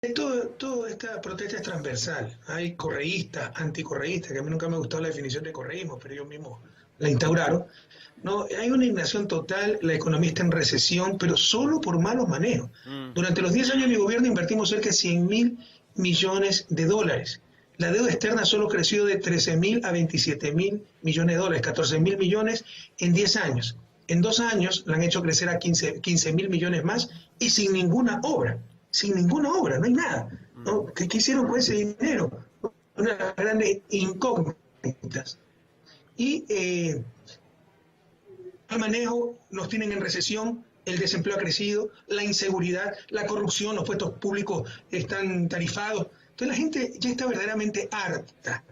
Toda esta protesta es transversal. Hay correístas, anticorreístas, que a mí nunca me ha gustado la definición de correísmo, pero ellos mismos la instauraron. No, hay una indignación total, la economía está en recesión, pero solo por malos manejos. Mm, Durante los 10 años de mi gobierno invertimos cerca de 100.000 millones de dólares. La deuda externa solo creció de 13.000 a 27.000 millones de dólares, 14.000 millones en 10 años. En 2 años la han hecho crecer a 15.000 millones más y sin ninguna obra. Sin ninguna obra, no hay nada. mm. ¿No? ¿Qué hicieron con ese dinero? Una de las grandes incógnitas. Y el manejo nos tienen en recesión, el desempleo ha crecido, la inseguridad, la corrupción, los puestos públicos están tarifados. Entonces la gente ya está verdaderamente harta.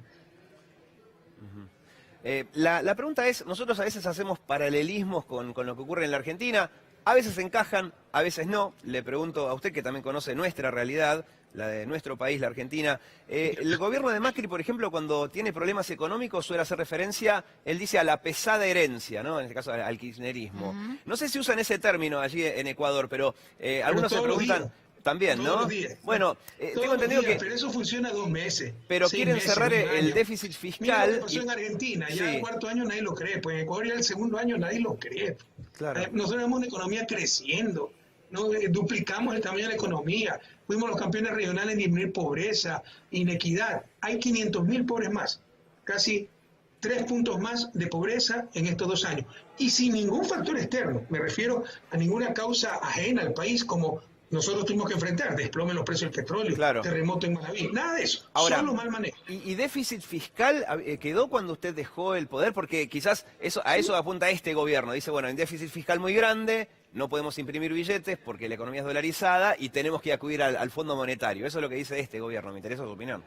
La pregunta es, nosotros a veces hacemos paralelismos con lo que ocurre en la Argentina, a veces encajan, a veces no. Le pregunto a usted, que también conoce nuestra realidad, la de nuestro país, la Argentina. El gobierno de Macri, por ejemplo, cuando tiene problemas económicos suele hacer referencia, él dice, a la pesada herencia, ¿no? En este caso al kirchnerismo. No sé si usan ese término allí en Ecuador, pero algunos se preguntan... También, Todos los ¿no? días. Bueno, Todos tengo los entendido días, que... pero eso funciona 2 meses. Pero 6 quieren meses, cerrar un el año. déficit Mira lo que fiscal pasó en Argentina, ya el Sí, cuarto año nadie lo cree, pues en Ecuador ya el segundo año nadie lo cree. claro. Nosotros tenemos una economía creciendo, ¿no? Duplicamos el tamaño de la economía, fuimos los campeones regionales en disminuir pobreza, inequidad. Hay 500.000 pobres más, casi 3 puntos más de pobreza en estos 2 años. Y sin ningún factor externo, me refiero a ninguna causa ajena al país como nosotros tuvimos que enfrentar, desplome en los precios del petróleo, Claro. terremoto en Manaví, nada de eso, Ahora, solo mal manejo. ¿y déficit fiscal quedó cuando usted dejó el poder? Porque quizás a eso apunta este gobierno. Dice, bueno, hay déficit fiscal muy grande, no podemos imprimir billetes porque la economía es dolarizada y tenemos que acudir al Fondo Monetario. Eso es lo que dice este gobierno. Me interesa su opinión.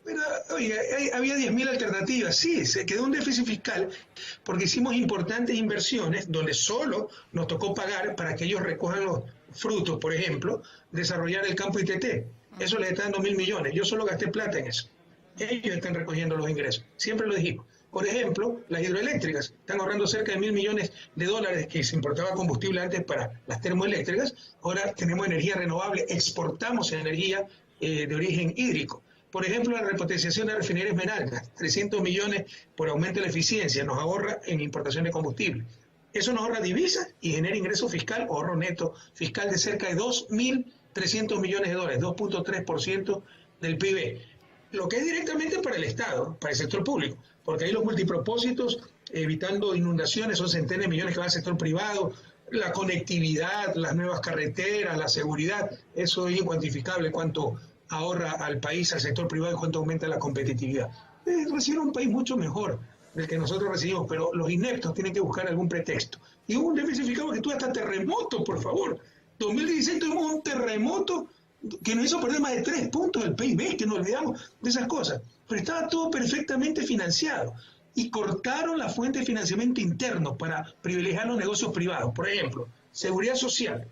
Pero, oye, había 10.000 alternativas. Sí, se quedó un déficit fiscal porque hicimos importantes inversiones donde solo nos tocó pagar para que ellos recojan los frutos, por ejemplo, desarrollar el campo ITT. Eso les está dando 1.000 millones. Yo solo gasté plata en eso. Ellos están recogiendo los ingresos. Siempre lo dijimos. Por ejemplo, las hidroeléctricas están ahorrando cerca de 1.000 millones de dólares que se importaba combustible antes para las termoeléctricas. Ahora tenemos energía renovable, exportamos energía de origen hídrico. Por ejemplo, la repotenciación de la refinería Esmeralda, 300 millones por aumento de la eficiencia, nos ahorra en importación de combustible. Eso nos ahorra divisas y genera ingreso fiscal, ahorro neto fiscal de cerca de 2.300 millones de dólares, 2.3% del PIB. Lo que es directamente para el Estado, para el sector público, porque ahí los multipropósitos, evitando inundaciones, son centenas de millones que van al sector privado, la conectividad, las nuevas carreteras, la seguridad, eso es incuantificable cuánto ahorra al país, al sector privado y cuánto aumenta la competitividad. Recibe un país mucho mejor del que nosotros recibimos, pero los ineptos tienen que buscar algún pretexto. Y hubo un déficit fiscal que tuvo hasta terremoto, por favor. 2016 tuvimos un terremoto que nos hizo perder más de 3 puntos del PIB, que nos olvidamos de esas cosas. Pero estaba todo perfectamente financiado. Y cortaron la fuente de financiamiento interno para privilegiar los negocios privados. Por ejemplo, seguridad social.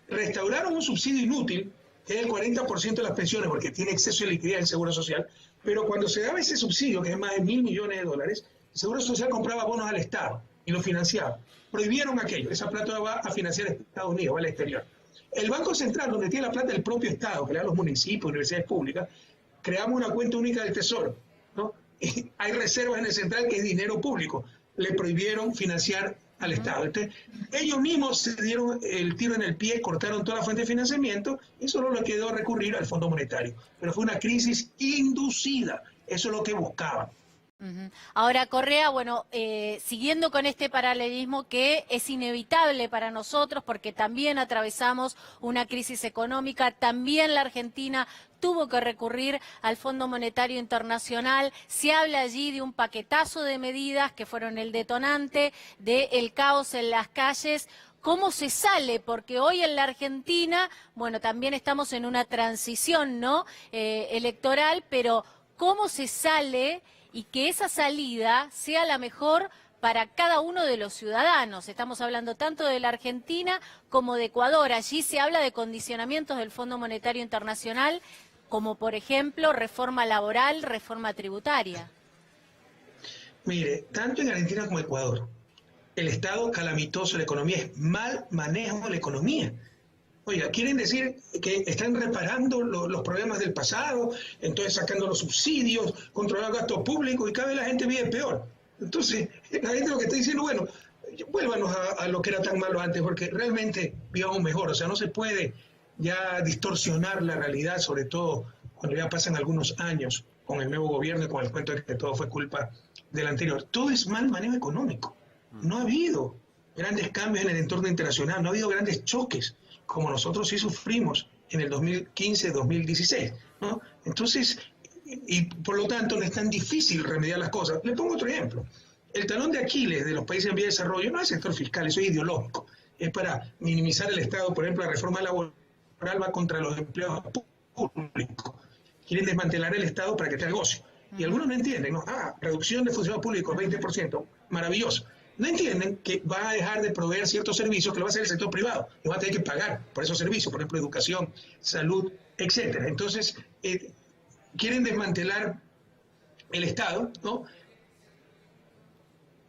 Restauraron un subsidio inútil que es el 40% de las pensiones, porque tiene exceso de liquidez en el Seguro Social, pero cuando se daba ese subsidio, que es más de 1.000 millones de dólares, el Seguro Social compraba bonos al Estado y lo financiaba. Prohibieron aquello, esa plata va a financiar Estados Unidos, va al exterior. El Banco Central, donde tiene la plata del propio Estado, que le da a los municipios, universidades públicas, creamos una cuenta única del Tesoro, ¿no? Y hay reservas en el central que es dinero público. Le prohibieron financiar al Estado. Entonces, ellos mismos se dieron el tiro en el pie, cortaron toda la fuente de financiamiento y solo le quedó recurrir al Fondo Monetario. Pero fue una crisis inducida. Eso es lo que buscaban. Ahora, Correa, bueno, siguiendo con este paralelismo que es inevitable para nosotros porque también atravesamos una crisis económica, también la Argentina tuvo que recurrir al Fondo Monetario Internacional, se habla allí de un paquetazo de medidas que fueron el detonante del caos en las calles. ¿Cómo se sale? Porque hoy en la Argentina, bueno, también estamos en una transición, ¿no? Electoral, pero ¿cómo se sale y que esa salida sea la mejor para cada uno de los ciudadanos? Estamos hablando tanto de la Argentina como de Ecuador. Allí se habla de condicionamientos del Fondo Monetario Internacional, como por ejemplo reforma laboral, reforma tributaria. Mire, tanto en Argentina como en Ecuador, el estado calamitoso de la economía es mal manejo de la economía. Oiga, quieren decir que están reparando los problemas del pasado, entonces sacando los subsidios, controlando el gasto público y cada vez la gente vive peor. Entonces, la gente lo que está diciendo, bueno, vuélvanos a lo que era tan malo antes, porque realmente vivamos mejor. O sea, no se puede ya distorsionar la realidad, sobre todo cuando ya pasan algunos años con el nuevo gobierno y con el cuento de que todo fue culpa del anterior. Todo es mal manejo económico. No ha habido grandes cambios en el entorno internacional, no ha habido grandes choques, como nosotros sí sufrimos en el 2015-2016, ¿no? Entonces, y por lo tanto no es tan difícil remediar las cosas. Le pongo otro ejemplo. El talón de Aquiles de los países en vía de desarrollo no es el sector fiscal, eso es ideológico. Es para minimizar el Estado. Por ejemplo, la reforma laboral va contra los empleados públicos. Quieren desmantelar el Estado para que tenga negocio. Y algunos no entienden, ¿no? Reducción de funcionarios públicos, 20%, maravilloso. No entienden que va a dejar de proveer ciertos servicios que lo va a hacer el sector privado y va a tener que pagar por esos servicios, por ejemplo, educación, salud, etcétera. Entonces, quieren desmantelar el Estado, ¿no?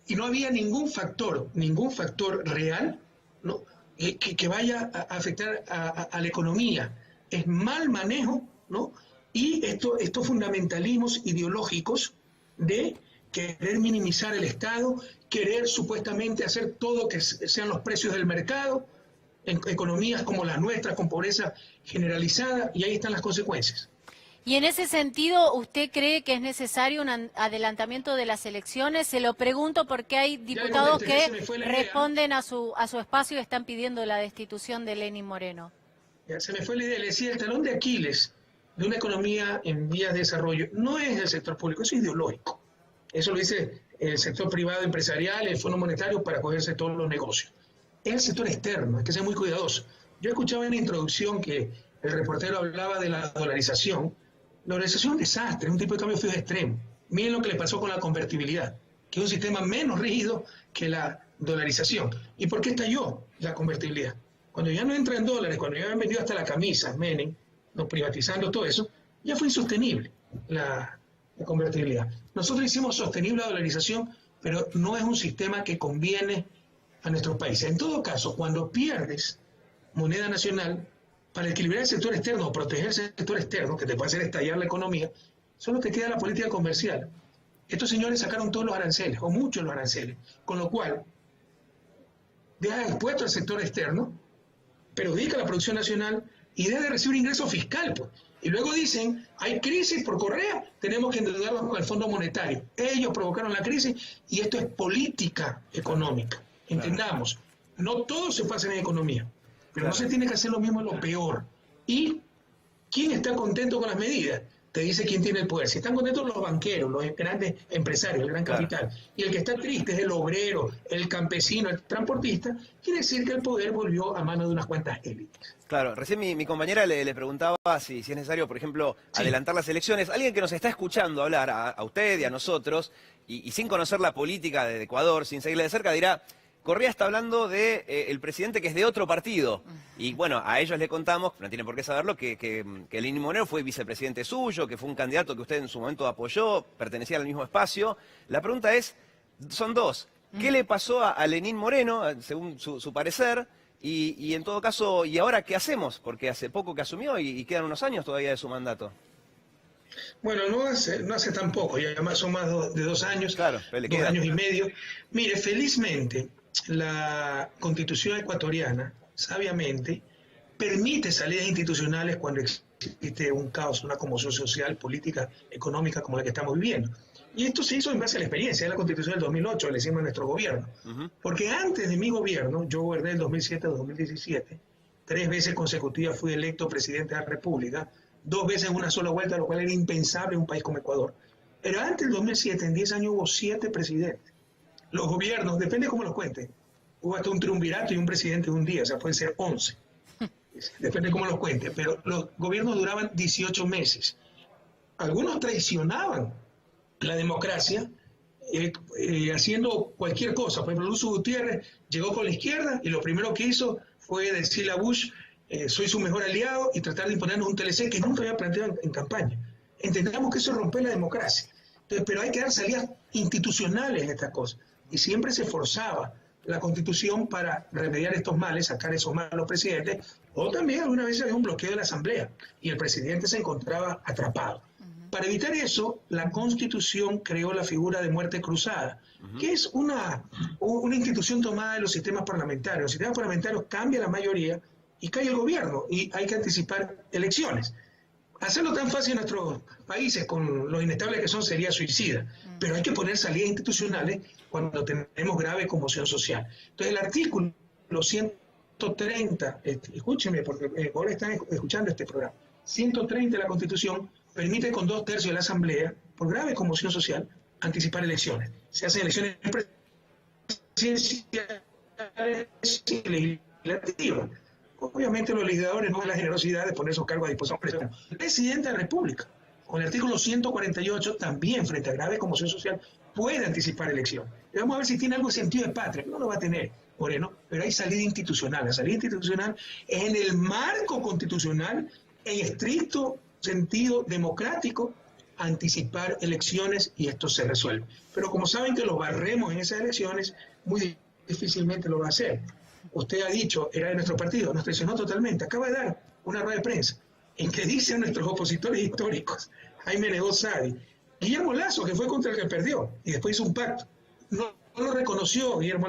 Y no había ningún factor real, ¿no? que vaya a afectar a la economía. Es mal manejo, ¿no? Y estos fundamentalismos ideológicos de querer minimizar el Estado, querer supuestamente hacer todo que sean los precios del mercado, en economías como las nuestras, con pobreza generalizada, y ahí están las consecuencias. Y en ese sentido, ¿usted cree que es necesario un adelantamiento de las elecciones? Se lo pregunto porque hay diputados que responden a su espacio y están pidiendo la destitución de Lenín Moreno. Ya, se me fue la idea, le decía, el talón de Aquiles de una economía en vías de desarrollo no es el sector público, eso es ideológico. Eso lo dice el sector privado empresarial, el Fondo Monetario, para cogerse todos los negocios. Es el sector externo, hay que ser muy cuidadoso. Yo escuchaba en la introducción que el reportero hablaba de la dolarización. La dolarización es un desastre, es un tipo de cambio fijo extremo. Miren lo que le pasó con la convertibilidad, que es un sistema menos rígido que la dolarización. ¿Y por qué estalló la convertibilidad? Cuando ya no entra en dólares, cuando ya han vendido hasta la camisa, Menem, no privatizando todo eso, ya fue insostenible la convertibilidad. Nosotros hicimos sostenible la dolarización, pero no es un sistema que conviene a nuestros países. En todo caso, cuando pierdes moneda nacional, para equilibrar el sector externo o proteger el sector externo, que te puede hacer estallar la economía, solo te queda la política comercial. Estos señores sacaron todos los aranceles, o muchos los aranceles, con lo cual deja expuesto al sector externo, perjudica la producción nacional y deja de recibir ingreso fiscal, pues. Y luego dicen, hay crisis por Correa, tenemos que endeudarnos con el Fondo Monetario. Ellos provocaron la crisis y esto es política económica. Entendamos, no todo se pasa en economía, pero no se tiene que hacer lo mismo en lo peor. ¿Y quién está contento con las medidas? Te dice quién tiene el poder. Si están contentos los banqueros, los grandes empresarios, el gran capital, y el que está triste es el obrero, el campesino, el transportista, quiere decir que el poder volvió a manos de unas cuantas élites. Claro, recién mi compañera le preguntaba si es necesario, por ejemplo, adelantar las elecciones. Alguien que nos está escuchando hablar, a usted y a nosotros, y sin conocer la política de Ecuador, sin seguirla de cerca, dirá, Correa está hablando de el presidente que es de otro partido. Y bueno, a ellos le contamos, no tienen por qué saberlo, que Lenín Moreno fue vicepresidente suyo, que fue un candidato que usted en su momento apoyó, pertenecía al mismo espacio. La pregunta son dos. ¿Qué le pasó a Lenín Moreno, según su parecer? Y en todo caso, ¿y ahora qué hacemos? Porque hace poco que asumió y quedan unos años todavía de su mandato. Bueno, no hace tan poco, ya además son más de 2 años, claro, 2 años y medio. Mire, felizmente, la Constitución ecuatoriana, sabiamente, permite salidas institucionales cuando existe un caos, una conmoción social, política, económica como la que estamos viviendo. Y esto se hizo en base a la experiencia de la Constitución del 2008, que le hicimos a nuestro gobierno. Porque antes de mi gobierno, yo goberné del 2007 al 2017, 3 veces consecutivas fui electo presidente de la República, 2 veces en una sola vuelta, lo cual era impensable en un país como Ecuador. Pero antes del 2007, en 10 años hubo 7 presidentes. Los gobiernos, depende cómo los cuenten, hubo hasta un triunvirato y un presidente de un día, o sea, pueden ser 11. Depende cómo los cuente, pero los gobiernos duraban 18 meses. Algunos traicionaban la democracia haciendo cualquier cosa. Por ejemplo, Lucio Gutiérrez llegó con la izquierda y lo primero que hizo fue decirle a Bush, soy su mejor aliado, y tratar de imponernos un TLC que nunca había planteado en campaña. Entendamos que eso rompe la democracia. Entonces, pero hay que dar salidas institucionales a estas cosas. Y siempre se forzaba la Constitución para remediar estos males, sacar esos malos presidentes, O también algunas veces había un bloqueo de la Asamblea y el presidente se encontraba atrapado. Para evitar eso, la Constitución creó la figura de muerte cruzada, que es una institución tomada de los sistemas parlamentarios. Los sistemas parlamentarios cambian la mayoría y cae el gobierno y hay que anticipar elecciones. Hacerlo tan fácil en nuestros países, con lo inestables que son, sería suicida. Pero hay que poner salidas institucionales cuando tenemos grave conmoción social. Entonces, el artículo 130, escúcheme, porque ahora están escuchando este programa, 130 de la Constitución permite con 2/3 de la Asamblea, por grave conmoción social, anticipar elecciones. Se hacen elecciones presidenciales y legislativas. Obviamente los legisladores no ven la generosidad de poner esos cargos a disposición. El presidente de la República, con el artículo 148, también frente a grave conmoción social, puede anticipar elecciones. Y vamos a ver si tiene algo de sentido de patria. No lo va a tener, Moreno, pero hay salida institucional. La salida institucional es en el marco constitucional, en estricto sentido democrático, anticipar elecciones y esto se resuelve. Pero como saben que lo barremos en esas elecciones, muy difícilmente lo va a hacer. Usted ha dicho, era de nuestro partido, nos traicionó totalmente. Acaba de dar una rueda de prensa en que dicen nuestros opositores históricos, Jaime Negó Sadi, Guillermo Lasso, que fue contra el que perdió y después hizo un pacto. No lo reconoció Guillermo